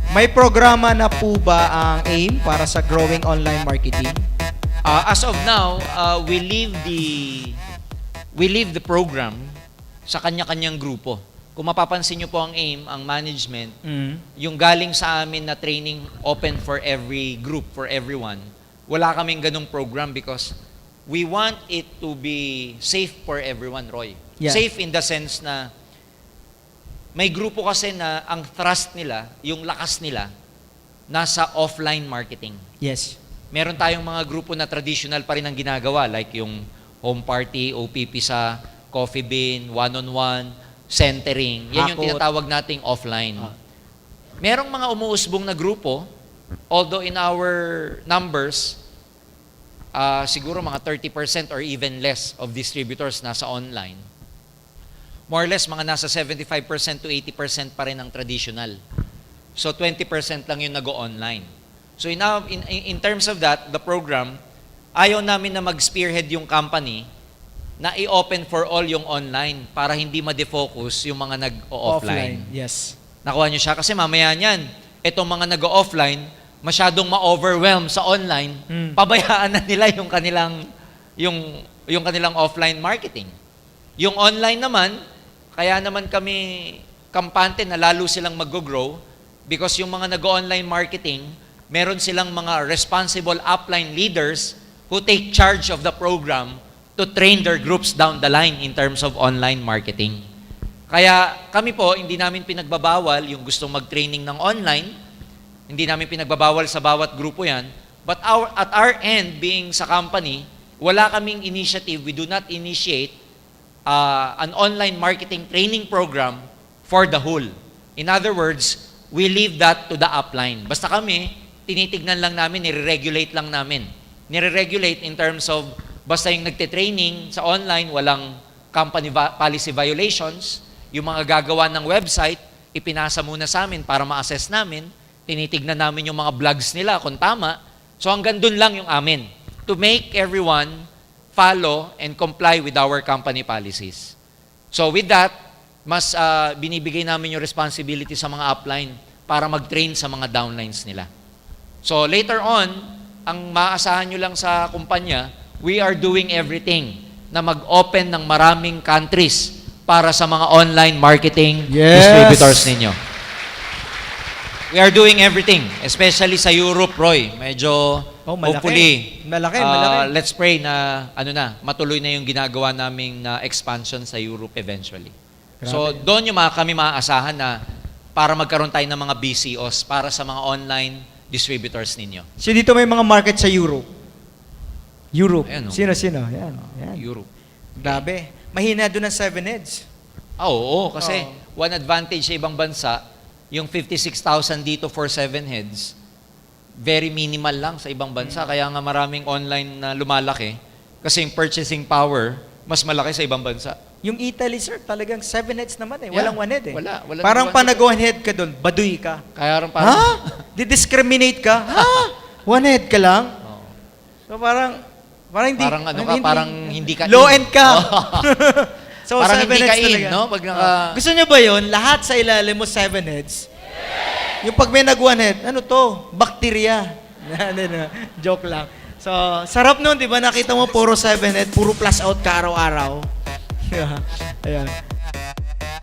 May programa na po ba ang AIM para sa growing online marketing? As of now, we leave the program sa kanya-kanyang grupo. Kung mapapansin nyo po ang AIM, ang management, yung galing sa amin na training open for every group, for everyone, wala kaming ganung program because we want it to be safe for everyone, Roy. Yeah. Safe in the sense na may grupo kasi na ang thrust nila, yung lakas nila, nasa offline marketing. Yes. Meron tayong mga grupo na traditional pa rin ang ginagawa, like yung home party, OPP sa coffee bean, one-on-one, centering. Yan yung Hakot. tinatawag nating offline. Merong mga umuusbong na grupo, although in our numbers, siguro mga 30% or even less of distributors nasa online. More or less, mga nasa 75% to 80% pa rin ang traditional. So 20% lang yung nag-online. So in terms of that, the program, ayaw namin na mag-spearhead yung company na i-open for all yung online para hindi ma-defocus yung mga nag-offline. Yes. Nakuha nyo siya? Kasi mamaya niyan, itong mga nag-offline, masyadong ma-overwhelm sa online, pabayaan na nila yung kanilang offline marketing. Yung online naman, kaya naman kami kampante na lalo silang mag-grow because yung mga nag-online marketing, meron silang mga responsible upline leaders who take charge of the program to train their groups down the line in terms of online marketing. Kaya kami po, hindi namin pinagbabawal yung gustong mag-training ng online, hindi namin pinagbabawal sa bawat grupo yan, but at our end, being sa company, wala kaming initiative, we do not initiate an online marketing training program for the whole. In other words, we leave that to the upline. Basta kami, tinitignan lang namin, nire-regulate lang namin. Nire-regulate in terms of, basta yung nagte-training sa online, walang company policy violations, yung mga gagawa ng website, ipinasa muna sa amin para ma-assess namin, tinitignan namin yung mga blogs nila kung tama. So hanggang dun lang yung amin. To make everyone follow and comply with our company policies. So with that, mas binibigay namin yung responsibility sa mga upline para mag-train sa mga downlines nila. So later on, ang maaasahan nyo lang sa kumpanya, we are doing everything na mag-open ng maraming countries para sa mga online marketing distributors ninyo. We are doing everything, especially sa Europe, Roy. Medyo, hopefully, Malaki. let's pray na, matuloy na yung ginagawa naming expansion sa Europe eventually. Grabe. So, doon yung kami maaasahan na para magkaroon tayo ng mga BCOs para sa mga online distributors ninyo. So dito may mga market sa Europe. Ayan, oh. Sino? Yan. Europe. Grabe. Mahina doon ang 7 heads. Oo, kasi one advantage sa ibang bansa, yung 56,000 dito for 7 heads, very minimal lang sa ibang bansa. Kaya nga maraming online na lumalaki kasi yung purchasing power, mas malaki sa ibang bansa. Yung Italy, sir, talagang 7 heads naman eh. Yeah. Walang 1 head eh. Wala Parang naman. pa nag-1 head ka doon, baduy ka. Kaya rin parang... Ha? Didiscriminate ka? Ha? 1 head ka lang? So parang hindi. Parang hindi ka Low in. end ka. So Parang 7 hindi ka heads in, talaga. no? Pag Gusto nyo ba yun? Lahat sa ilalim mo 7 heads? Yung pag may nag-1 head, ano to? Bakterya. Joke lang. So, sarap nun, di ba? Nakita mo puro 7 head, puro plus out ka araw-araw. Ayan.